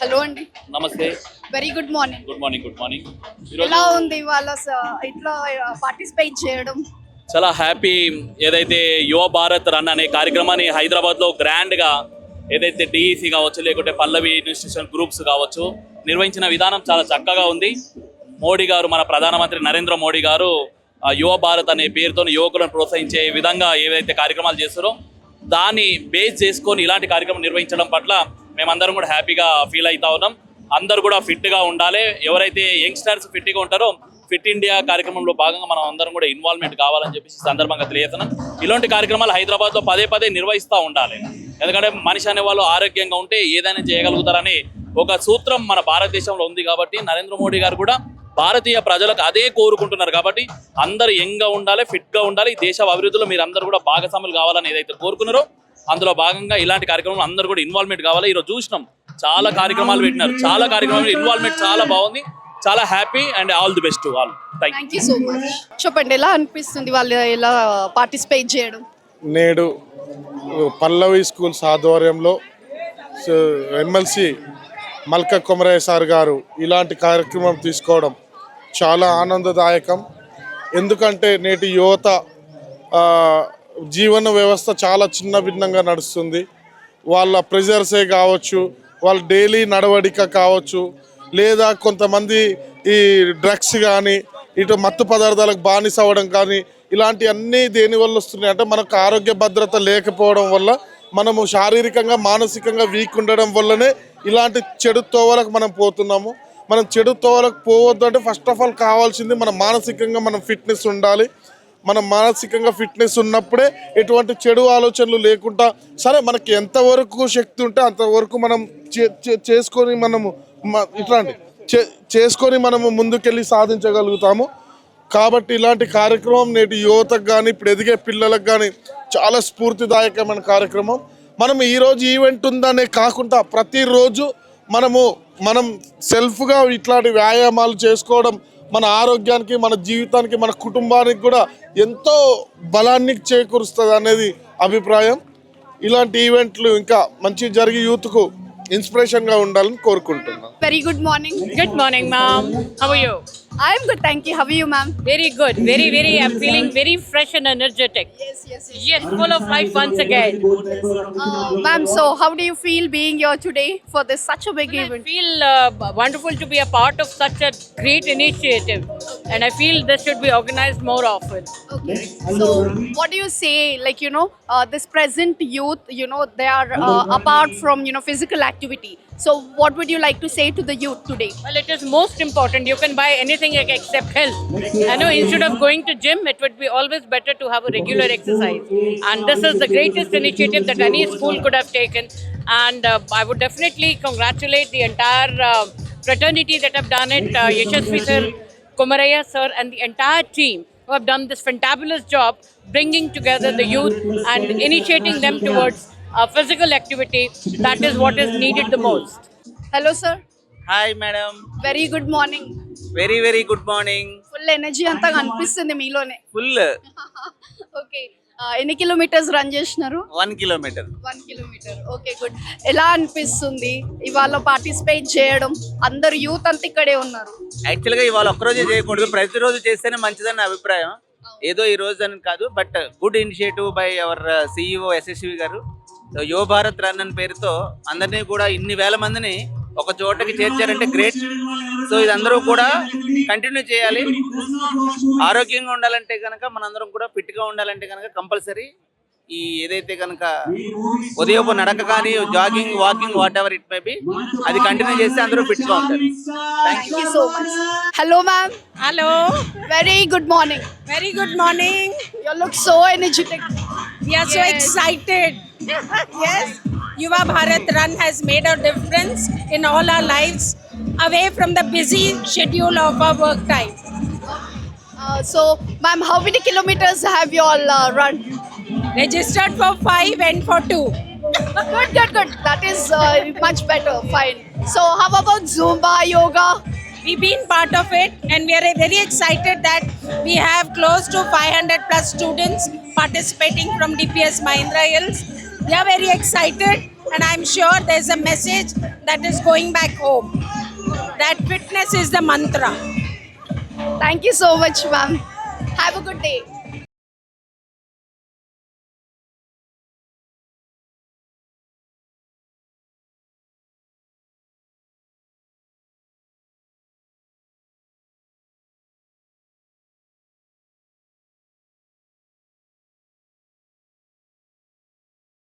Hello అండి. నమస్తే. Very good morning. Good morning. Good morning. ఎలా ఉంది వాళ్ళ ఇట్లా పార్టిసిపేట్ చేయడం? చాలా హ్యాపీ. ఏదైతే యువ భారత్ రన్ అనే కార్యక్రమాన్ని హైదరాబాద్లో గ్రాండ్గా ఏదైతే డిఈసి కావచ్చు, లేకుంటే పల్లవి ఇన్స్టిట్యూషన్ గ్రూప్స్ కావచ్చు నిర్వహించిన విధానం చాలా చక్కగా ఉంది. మోడీ గారు, మన ప్రధానమంత్రి నరేంద్ర మోడీ గారు యువ భారత్ అనే పేరుతో యువకులను ప్రోత్సహించే విధంగా ఏవైతే కార్యక్రమాలు చేస్తారో దాన్ని బేస్ చేసుకొని ఇలాంటి కార్యక్రమం నిర్వహించడం పట్ల మేమందరం కూడా హ్యాపీగా ఫీల్ అవుతా ఉన్నాం. అందరూ కూడా ఫిట్గా ఉండాలి. ఎవరైతే యంగ్స్టర్స్ ఫిట్గా ఉంటారో ఫిట్ ఇండియా కార్యక్రమంలో భాగంగా మనం అందరం కూడా ఇన్వాల్వ్మెంట్ కావాలని చెప్పేసి సందర్భంగా తెలియజేస్తున్నాం. ఇలాంటి కార్యక్రమాలు హైదరాబాద్లో పదే పదే నిర్వహిస్తూ ఉండాలి. ఎందుకంటే మనిషి అనే వాళ్ళు ఆరోగ్యంగా ఉంటే ఏదైనా చేయగలుగుతారని ఒక సూత్రం మన భారతదేశంలో ఉంది. కాబట్టి నరేంద్ర మోడీ గారు కూడా భారతీయ ప్రజలకు అదే కోరుకుంటున్నారు. కాబట్టి అందరూ యంగ్గా ఉండాలి, ఫిట్గా ఉండాలి. దేశ అభివృద్ధిలో మీరు అందరూ కూడా భాగస్వాములు కావాలని ఏదైతే కోరుకున్నారో అందులో భాగంగా ఇలాంటి కార్యక్రమాలు అందరూ కూడా ఇన్వాల్వ్మెంట్ కావాలి. ఈరోజు చూసినాం, చాలా కార్యక్రమాలు పెట్టినారు. చాలా కార్యక్రమాలు ఇన్వాల్వ్మెంట్ చాలా బాగుంది. చాలా happy and all the best to all. Thank you so much. చెప్పండి, ఎలా అనిపిస్తుంది వాళ్ళు ఇలా పార్టిసిపేట్ చేయడం? నేడు పల్లవి స్కూల్స్ ఆధ్వర్యంలో ఎమ్మెల్సీ మల్క కొమరయ్య సార్ గారు ఇలాంటి కార్యక్రమం తీసుకోవడం చాలా ఆనందదాయకం. ఎందుకంటే నేటి యువత జీవన వ్యవస్థ చాలా చిన్న భిన్నంగా నడుస్తుంది. వాళ్ళ ప్రెజర్సే కావచ్చు, వాళ్ళ డైలీ నడవడిక కావచ్చు, లేదా కొంతమంది ఈ డ్రగ్స్ కానీ ఇటు మత్తు పదార్థాలకు బానిస అవ్వడం కానీ ఇలాంటివన్నీ దేనివల్ల వస్తున్నాయి అంటే మనకు ఆరోగ్య భద్రత లేకపోవడం వల్ల, మనము శారీరకంగా మానసికంగా వీక్ ఉండడం వల్లనే ఇలాంటి చెడు తోవలకు మనం పోతున్నాము. మనం చెడు తోవలకు పోవద్దు అంటే ఫస్ట్ ఆఫ్ ఆల్ కావాల్సింది మన మానసికంగా మనం ఫిట్నెస్ ఉండాలి. మనం మానసికంగా ఫిట్నెస్ ఉన్నప్పుడే ఎటువంటి చెడు ఆలోచనలు లేకుండా, సరే మనకి ఎంతవరకు శక్తి ఉంటే అంతవరకు మనం చేసుకొని మనము చేసుకొని మనము ముందుకెళ్ళి సాధించగలుగుతాము. కాబట్టి ఇలాంటి కార్యక్రమం నేటి యువతకు కానీ ఇప్పుడు ఎదిగే పిల్లలకు కానీ చాలా స్ఫూర్తిదాయకమైన కార్యక్రమం. మనం ఈరోజు ఈవెంట్ ఉందనే కాకుండా ప్రతిరోజు మనం సెల్ఫ్గా ఇట్లాంటి వ్యాయామాలు చేసుకోవడం మన ఆరోగ్యానికి, మన జీవితానికి, మన కుటుంబానికి కూడా ఎంతో బలాన్ని చేకూరుస్తుంది అనేది అభిప్రాయం. ఇలాంటి ఈవెంట్లు ఇంకా మంచి జరిగి యూత్కు ఇన్స్పిరేషన్గా ఉండాలని కోరుకుంటున్నాను. Very good morning. Good morning, ma'am. How are you? I am good, thank you. How are you, ma'am? Very good. Very. I'm feeling very fresh and energetic. Yes, full of life once again. Ma'am, so how do you feel being here today for this such a big I event? feel wonderful to be a part of such a great initiative, and I feel this should be organized more often. Okay. So what do you say, like, this present youth, they are apart from, physical activity. So what would you like to say to the youth today? Well, it is most important. You can buy anything except health. I know instead of going to gym, it would be always better to have a regular exercise. And this is the greatest initiative that any school could have taken. And I would definitely congratulate the entire fraternity that have done it, Yashasvi sir, Komaraya sir, and the entire team who have done this fantabulous job bringing together the youth and initiating them towards physical activity. That is what is needed the most. Hello, sir. Hi madam, Very good morning. very good morning. Full energy అంతా కనిపిస్తుంది మీలోనే. Full okay. ఎన్ని kilometres run చేసినారు? 1 kilometer. 1 kilometre. Okay, good. ఎలా అనిపిస్తుంది ఇవాళ participate చేయడం? అందరు యూత్ అంతా ఇక్కడే ఉన్నారు. యాక్చువల్గా ఇవాళ ఒక్కరోజే చేయకూడదు, ప్రతిరోజు చేస్తేనే మంచిదని నా అభిప్రాయం. ఏదో ఈ రోజు అని కాదు, but good initiative by our CEO Yashasvi గారు. యువ భారత్ రన్ అని పేరుతో అందరినీ కూడా ఇన్ని వేల మందిని ఒక చోటకి చేర్చారంటే గ్రేట్. సో ఇది అందరూ కూడా కంటిన్యూ చేయాలి. ఆరోగ్యంగా ఉండాలంటే కనుక మనందరం కూడా ఫిట్గా ఉండాలంటే కనుక కంపల్సరీ ఈ ఏదైతే కనుక ఉదయపు నడక కానీ jogging, walking, what ever it may be, అది కంటిన్యూ చేస్తే అందరూ ఫిట్గా ఉంటారు. Thank you so much. Hello, ma'am. Hello. Very good morning. Very good morning. You look so energetic. We are so excited. Yes, Yuva Bharat Run has made a difference in all our lives, away from the busy schedule of our work time. So, ma'am, how many kilometers have you all run? Registered for 5 and for 2. Good. That is much better. Fine. So, how about Zumba, yoga? We've been part of it, and we are very excited that we have close to 500 plus students participating from DPS Mahindra Hills. We are very excited and I'm sure there's a message that is going back home. That fitness is the mantra. Thank you so much, ma'am. Have a good day.